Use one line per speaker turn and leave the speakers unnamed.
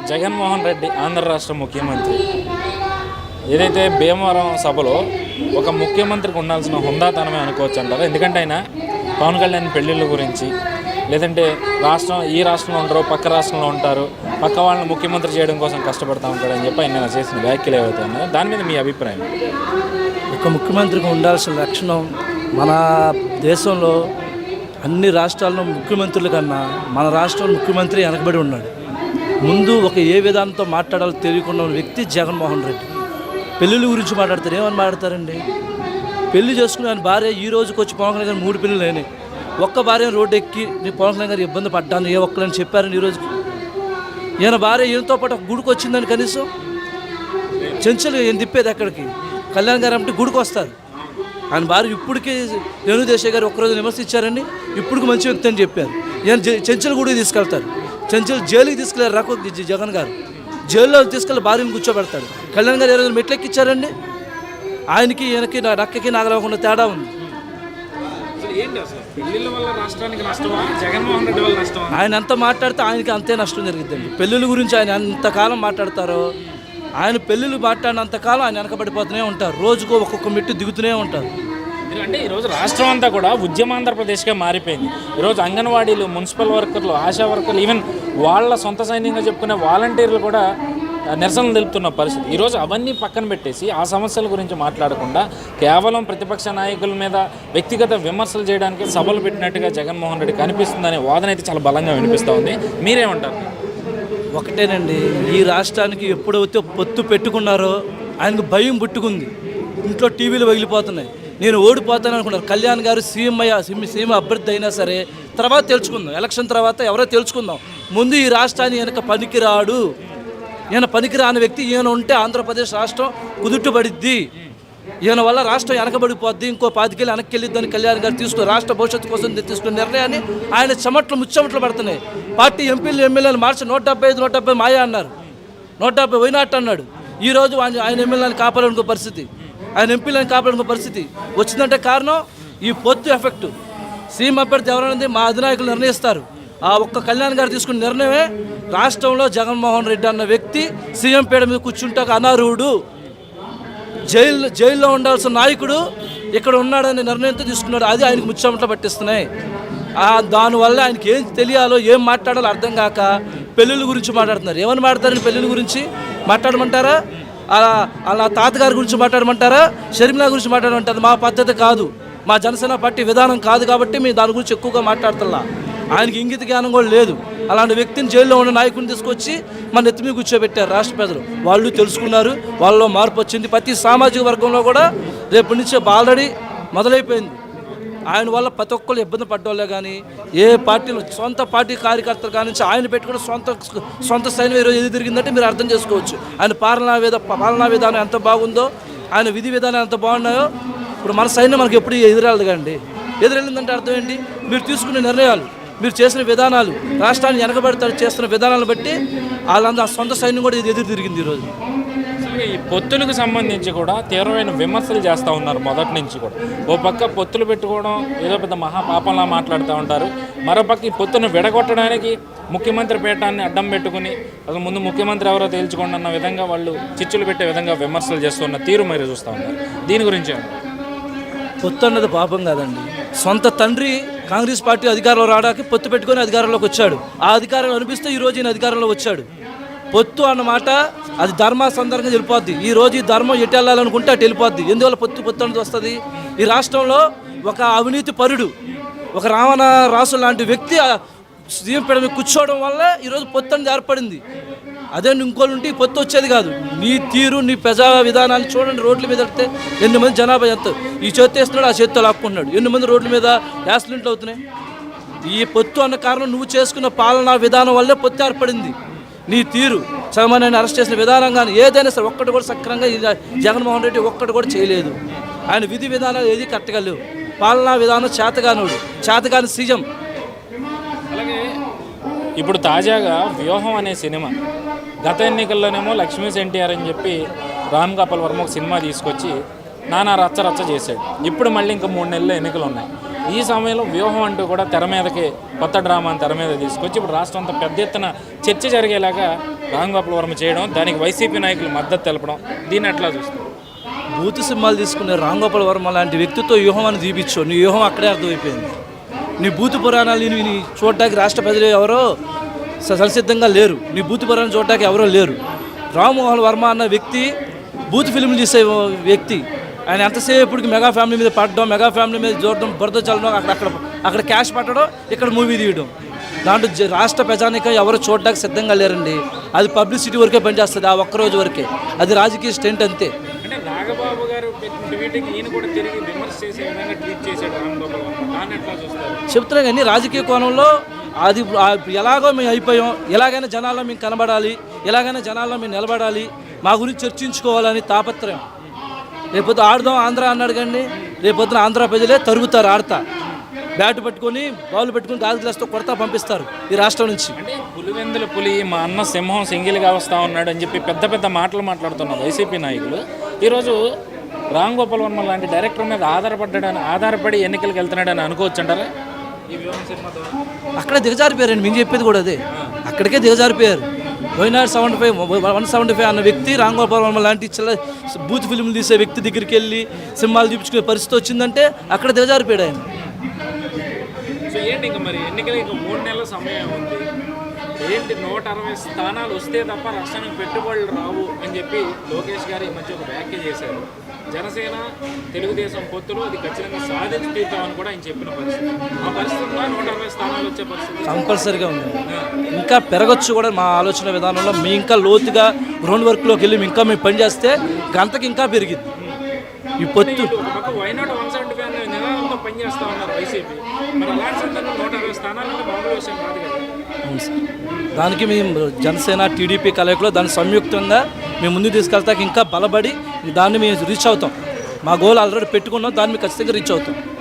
జగన్మోహన్ రెడ్డి ఆంధ్ర రాష్ట్ర ముఖ్యమంత్రి ఏదైతే భీమవరం సభలో ఒక ముఖ్యమంత్రికి ఉండాల్సిన హుందాతనమే అనుకోవచ్చు అంటారు. ఎందుకంటే ఆయన పవన్ కళ్యాణ్ పెళ్ళిళ్ళ గురించి, లేదంటే ఈ రాష్ట్రంలో ఉండరు, పక్క రాష్ట్రంలో ఉంటారు, పక్క వాళ్ళని ముఖ్యమంత్రి చేయడం కోసం కష్టపడుతూ ఉంటాడు అని చెప్పి ఆయన చేసిన వ్యాఖ్యలు ఏవైతే ఉన్నాయో దాని మీద మీ అభిప్రాయం?
ఒక ముఖ్యమంత్రికి ఉండాల్సిన లక్షణం, మన దేశంలో అన్ని రాష్ట్రాల్లో ముఖ్యమంత్రుల కన్నా మన రాష్ట్రంలో ముఖ్యమంత్రి వెనకబడి ఉన్నాడు. ముందు ఏ విధానంతో మాట్లాడాలో తెలియకుండా ఉన్న వ్యక్తి జగన్మోహన్ రెడ్డి. పెళ్ళిళ్ళ గురించి మాట్లాడతారు, ఏమని మాట్లాడతారండి? పెళ్లి చేసుకుని ఆయన భార్య ఈ రోజుకి వచ్చి పవన్ కళ్యాణ్ గారు 3 పెళ్ళిళ్ళు అయినాయి. ఒక్క భార్య రోడ్డు ఎక్కి నేను పవన్ కళ్యాణ్ గారు ఇబ్బంది పడ్డాను ఏ ఒక్కలని చెప్పారని ఈ రోజుకి? ఈయన భార్య ఈయనతో పాటు ఒక గుడికి వచ్చిందని కనీసం చెంచులు ఈయన తిప్పేది ఎక్కడికి? కళ్యాణ్ గారు అంటే గుడికి వస్తారు. ఆయన భార్య ఇప్పటికీ రేణుదేశాయ్ గారు ఒక్కరోజు విమర్శించారండి, ఇప్పటికి మంచి వ్యక్తి అని చెప్పారు. ఈయన చెంచుల గుడికి తీసుకెళ్తారు, చెంచులు జైలుకి తీసుకెళ్ళారు. రఘు జగన్ గారు జైల్లో తీసుకెళ్ళి భార్యను కూర్చోబెడతాడు. కళ్యాణ్ గారు 20 మెట్లు ఎక్కిచ్చారండి. ఆయనకి ఈయనకి నక్కకి నాగలేకుండా తేడా ఉంది. ఆయన ఎంత మాట్లాడితే ఆయనకి అంతే నష్టం జరుగుతుందండి. పెళ్ళిళ్ళ గురించి ఆయన ఎంతకాలం మాట్లాడతారో, ఆయన పెళ్ళిళ్ళు మాట్లాడినంతకాలం ఆయన వెనకబడిపోతూనే ఉంటారు. రోజుకు ఒక్కొక్క మెట్టు దిగుతూనే ఉంటారు.
అంటే ఈరోజు రాష్ట్రం అంతా కూడా ఉద్యమాంధ్రప్రదేశ్గా మారిపోయింది. ఈరోజు అంగన్వాడీలు, మున్సిపల్ వర్కర్లు, ఆశా వర్కర్లు, ఈవెన్ వాళ్ళ సొంత సైన్యంగా చెప్పుకునే వాలంటీర్లు కూడా నిరసనలు తెలుపుతున్న పరిస్థితి. ఈరోజు అవన్నీ పక్కన పెట్టేసి ఆ సమస్యల గురించి మాట్లాడకుండా కేవలం ప్రతిపక్ష నాయకుల మీద వ్యక్తిగత విమర్శలు చేయడానికి సభలు పెట్టినట్టుగా జగన్మోహన్ రెడ్డి కనిపిస్తుందనే వాదన అయితే చాలా బలంగా వినిపిస్తూ ఉంది. మీరేమంటారు?
ఒకటేనండి, ఈ రాష్ట్రానికి ఎప్పుడైతే పొత్తు పెట్టుకున్నారో ఆయనకు భయం పుట్టుకుంది. ఇంట్లో టీవీలు పగిలిపోతున్నాయి. నేను ఓడిపోతాను అనుకున్నారు. కళ్యాణ్ గారు సీఎం అభ్యర్థి అయినా సరే తర్వాత తెలుసుకుందాం, ఎలక్షన్ తర్వాత ఎవరో తెలుసుకుందాం. ముందు ఈ రాష్ట్రాన్ని వెనక పనికిరాడు, ఈయన పనికిరాని వ్యక్తి. ఈయన ఉంటే ఆంధ్రప్రదేశ్ రాష్ట్రం కుదుట్టుబడిద్ది, ఈయన వల్ల రాష్ట్రం వెనకబడిపోద్ది, ఇంకో 5 ఏళ్ళు వెనక్కి వెళ్ళిద్దని కళ్యాణ్ గారు రాష్ట్ర భవిష్యత్తు కోసం తీసుకున్న నిర్ణయాన్ని ఆయన ముచ్చమట్లు పడుతున్నాయి. పార్టీ ఎంపీలు ఎమ్మెల్యేలు మార్చి 175 మాయా అన్నారు, 170 వైనాట్ అన్నాడు. ఈరోజు ఆయన ఎమ్మెల్యేలను కాపాడాలనుకో పరిస్థితి, ఆయన ఎంపీలను కాపాడాలనుకో పరిస్థితి వచ్చిందంటే కారణం ఈ పొత్తు ఎఫెక్ట్. సీఎం అభ్యర్థి ఎవరనేది మా అధినాయకులు నిర్ణయిస్తారు. ఆ ఒక్క కళ్యాణ్ గారు తీసుకున్న నిర్ణయమే రాష్ట్రంలో జగన్మోహన్ రెడ్డి అన్న వ్యక్తి సీఎం పీడ మీద కూర్చుంటే అనర్హుడు, జైల్లో ఉండాల్సిన నాయకుడు ఇక్కడ ఉన్నాడనే నిర్ణయంతో తీసుకున్నాడు. అది ఆయనకు ముచ్చమట్లు పట్టిస్తున్నాయి. దానివల్ల ఆయనకి ఏం తెలియాలో ఏం మాట్లాడాలో అర్థం కాక పెళ్ళిళ్ళ గురించి మాట్లాడుతున్నారు. ఏమని మాట్లాడతారని పెళ్ళిళ్ళ గురించి మాట్లాడమంటారా? అలా తాతగారి గురించి మాట్లాడమంటారా? షర్మిలా గురించి మాట్లాడమంటారు? మా పద్ధతి కాదు, మా జనసేన పార్టీ విధానం కాదు కాబట్టి మేము దాని గురించి ఎక్కువగా మాట్లాడుతున్నా. ఆయనకి ఇంగిత జ్ఞానం కూడా లేదు. అలాంటి వ్యక్తిని జైల్లో ఉన్న నాయకుడిని తీసుకొచ్చి మన నెత్తి మీద కూర్చోబెట్టారు రాష్ట్ర ప్రజలు. వాళ్ళు తెలుసుకున్నారు, వాళ్ళలో మార్పు వచ్చింది. ప్రతి సామాజిక వర్గంలో కూడా రేపటి నుంచి ఆల్రెడీ మొదలైపోయింది. ఆయన వల్ల ప్రతి ఒక్కళ్ళు ఇబ్బంది పడ్డోళ్ళే కానీ ఏ పార్టీలో సొంత పార్టీ కార్యకర్తలు కానీ ఆయన పెట్టుకుని సొంత సైన్యం ఈరోజు ఎదురు తిరిగిందంటే మీరు అర్థం చేసుకోవచ్చు. ఆయన పాలనా విధానం ఎంత బాగుందో, ఆయన విధి విధానం ఎంత బాగున్నాయో. ఇప్పుడు మన సైన్యం మనకి ఎప్పుడు ఎదురెళ్ళదు కండి. ఎదురెళ్ళిందంటే అర్థం ఏంటి? మీరు తీసుకునే నిర్ణయాలు, మీరు చేసిన విధానాలు, రాష్ట్రాన్ని వెనకబెడతారు చేస్తున్న విధానాలను బట్టి వాళ్ళందరూ సొంత సైన్యం కూడా ఎదురు తిరిగింది. ఈరోజు
ఈ పొత్తులకు సంబంధించి కూడా తీవ్రమైన విమర్శలు చేస్తూ ఉన్నారు మొదటి నుంచి కూడా. ఓ పక్క పొత్తులు పెట్టుకోవడం ఏదో పెద్ద మహాపాపంలా మాట్లాడుతూ ఉంటారు, మరోపక్క ఈ పొత్తును విడగొట్టడానికి ముఖ్యమంత్రి పీఠాన్ని అడ్డం పెట్టుకుని అసలు ముందు ముఖ్యమంత్రి ఎవరో తేల్చుకోండి అన్న విధంగా వాళ్ళు చిచ్చులు పెట్టే విధంగా విమర్శలు చేస్తున్న తీరు మీరు చూస్తూ ఉన్నారు. దీని గురించి
పొత్తు అన్నది పాపం కాదండి. సొంత తండ్రి కాంగ్రెస్ పార్టీ అధికారంలో రావడానికి పొత్తు పెట్టుకొని అధికారంలోకి వచ్చాడు. ఆ అధికారం అనిపిస్తే ఈరోజు ఈయన అధికారంలో వచ్చాడు. పొత్తు అన్నమాట అది ధర్మాసందర్భంగా వెళ్ళిపోద్ది. ఈ రోజు ఈ ధర్మం ఎటు వెళ్ళాలనుకుంటే అటు వెళ్ళిపోద్ది. ఎందువల్ల పొత్తు అనేది వస్తుంది? ఈ రాష్ట్రంలో ఒక అవినీతి పరుడు, ఒక రావణ రాసు లాంటి వ్యక్తి సీఎం పీడ మీద కూర్చోవడం వల్ల ఈరోజు పొత్తు అనేది ఏర్పడింది. అదే ఇంకోళ్ళు ఉంటే ఈ పొత్తు వచ్చేది కాదు. నీ తీరు, నీ ప్రజా విధానాలు చూడండి. రోడ్ల మీద వెళ్తే 8 మంది జనాభా ఎంత ఈ చేతి వేస్తున్నాడు, ఆ చేతితో లాక్కుంటున్నాడు. 8 మంది రోడ్ల మీద యాక్సిడెంట్లు అవుతున్నాయి. ఈ పొత్తు అన్న కారణం నువ్వు చేసుకున్న పాలనా విధానం వల్లే పొత్తు ఏర్పడింది. నీ తీరు, సామాన్యాన్ని అరెస్ట్ చేసిన విధానం కానీ ఏదైనా సరే ఒక్కటి కూడా సక్రంగా జగన్మోహన్ రెడ్డి ఒక్కటి కూడా చేయలేదు. ఆయన విధి విధానాలు ఏది కరెక్ట్గా లేవు. పాలనా విధానం చేతగాని సీఎం.
అలాగే ఇప్పుడు తాజాగా వ్యూహం అనే సినిమా, గత ఎన్నికల్లోనేమో లక్ష్మీ ఎన్టీఆర్ అని చెప్పి రామ్ గోపాల్ వర్మ ఒక సినిమా తీసుకొచ్చి నానా రచ్చ చేశాడు. ఇప్పుడు మళ్ళీ ఇంకా 3 నెలల ఎన్నికలు ఉన్నాయి. ఈ సమయంలో వ్యూహం అంటూ కూడా తెర మీదకి కొత్త డ్రామాని తెర మీద తీసుకొచ్చి ఇప్పుడు రాష్ట్రం అంతా పెద్ద ఎత్తున చర్చ జరిగేలాగా రామ్ గోపాల్ వర్మ చేయడం, దానికి వైసీపీ నాయకులు మద్దతు తెలపడం, దీన్ని ఎట్లా చూస్తారు?
బూతు సింహాలు తీసుకునే రామ్ గోపాల్ వర్మ లాంటి వ్యక్తితో వ్యూహం అని చూపించు, నీ వ్యూహం అక్కడే అర్థమైపోయింది. నీ బూతు పురాణాలు నీ చూడటానికి రాష్ట్ర ప్రజలు ఎవరో సంసిద్ధంగా లేరు. నీ బూతు పురాణం చూడటానికి ఎవరో లేరు. రామ్ మోహన్ వర్మ అన్న వ్యక్తి బూత్ ఫిల్మ్ తీసే వ్యక్తి. ఆయన ఎంతసేపటికి మెగా ఫ్యామిలీ మీద పడడం, మెగా ఫ్యామిలీ మీద చూడడం, బురద చల్లడం, అక్కడ క్యాష్ పట్టడం, ఇక్కడ మూవీ తీయడం. దాంట్లో రాష్ట్ర ప్రజానికం ఎవరు చూడడానికి సిద్ధంగా లేరండి. అది పబ్లిసిటీ వరకే పనిచేస్తుంది, ఆ ఒక్కరోజు వరకే. అది రాజకీయ స్టెంట్ అంతే.
అంటే నాగబాబు గారు పెట్టిన ట్వీట్కి ఈయన కూడా తిరిగి విమర్శ చేసే విధంగా ట్వీట్ చేశాడు రామ్ గోపాల్ వర్మ. దాన్ని ఎట్లా చూస్తారు?
చెప్తున్నా కానీ రాజకీయ కోణంలో అది ఎలాగో మేము అయిపోయాం, ఎలాగైనా జనాల్లో మేము కనబడాలి, ఎలాగైనా జనాల్లో మేము నిలబడాలి, మా గురించి చర్చించుకోవాలని తాపత్రయం. రేపొద్దు ఆడదాం ఆంధ్ర అన్నాడు కానీ రేపొద్దున ఆంధ్ర ప్రజలే తరుగుతారు. ఆడతా బ్యాట్ పట్టుకొని బాల్ పెట్టుకుని గాజు గ్లాస్తో కొడతా పంపిస్తారు ఈ రాష్ట్రం నుంచి.
అంటే పులివెందుల పులి, మా అన్న సింహం సింగిల్గా వస్తూ ఉన్నాడు అని చెప్పి పెద్ద పెద్ద మాటలు మాట్లాడుతున్న వైసీపీ నాయకులు ఈరోజు రామ్ గోపాల్ వర్మ లాంటి డైరెక్టర్ మీద ఆధారపడి ఎన్నికలకు వెళ్తున్నాడని అనుకోవచ్చు అంటారా? ఈ వ్యూహం సినిమా ద్వారా
అక్కడే దిగజారిపోయారండి. మేము చెప్పేది కూడా అదే, అక్కడికే దిగజారిపోయారు. వైనాడు 175 అన్న వ్యక్తి రామ్ గోపాల్ వర్మ లాంటి బూత్ ఫిల్మ్లు తీసే వ్యక్తి దగ్గరికి వెళ్ళి సినిమాలు చూపించుకునే పరిస్థితి వచ్చిందంటే అక్కడ దిగజారిపోయాడు ఆయన.
సో ఏంటి ఇంకా మరి ఎన్నికలు ఇంకా 3 నెలల సమయం ఉంది. ఏంటి 160 స్థానాలు వస్తే తప్ప రాష్ట్రానికి పెట్టుబడులు రావు అని చెప్పి లోకేష్ గారు ఈ మధ్య ఒక వ్యాఖ్య చేశారు. జనసేన తెలుగుదేశం పొత్తులు అది ఖచ్చితంగా సాధించి తీద్దామని కూడా ఆయన చెప్పిన పరిస్థితి. ఆ పరిస్థితుల్లో 160 స్థానాలు వచ్చే పరిస్థితి
కంపల్సరీగా ఉంది. ఇంకా పెరగచ్చు కూడా. మా ఆలోచన విధానంలో మీ ఇంకా లోతుగా గ్రౌండ్ వర్క్లోకి వెళ్ళి ఇంకా మేము పనిచేస్తే గంటకి ఇంకా పెరిగింది ఈ పొత్తు.
వైనాడు 175 నినాదంతో పనిచేస్తా ఉన్నారు వైసీపీ. మరి అలాంటి సందర్భంలో 160 స్థానాలంటే మామూలు విషయం కాదు కదా.
అవును సార్. దానికి మేము జనసేన టీడీపీ కలయికలో దాన్ని సంయుక్తంగా మేము ముందుకు తీసుకెళ్తాక ఇంకా బలపడి దాన్ని మేము రీచ్ అవుతాం. మా గోల్ ఆల్రెడీ పెట్టుకున్నాం, దాన్ని మేము ఖచ్చితంగా రీచ్ అవుతాం.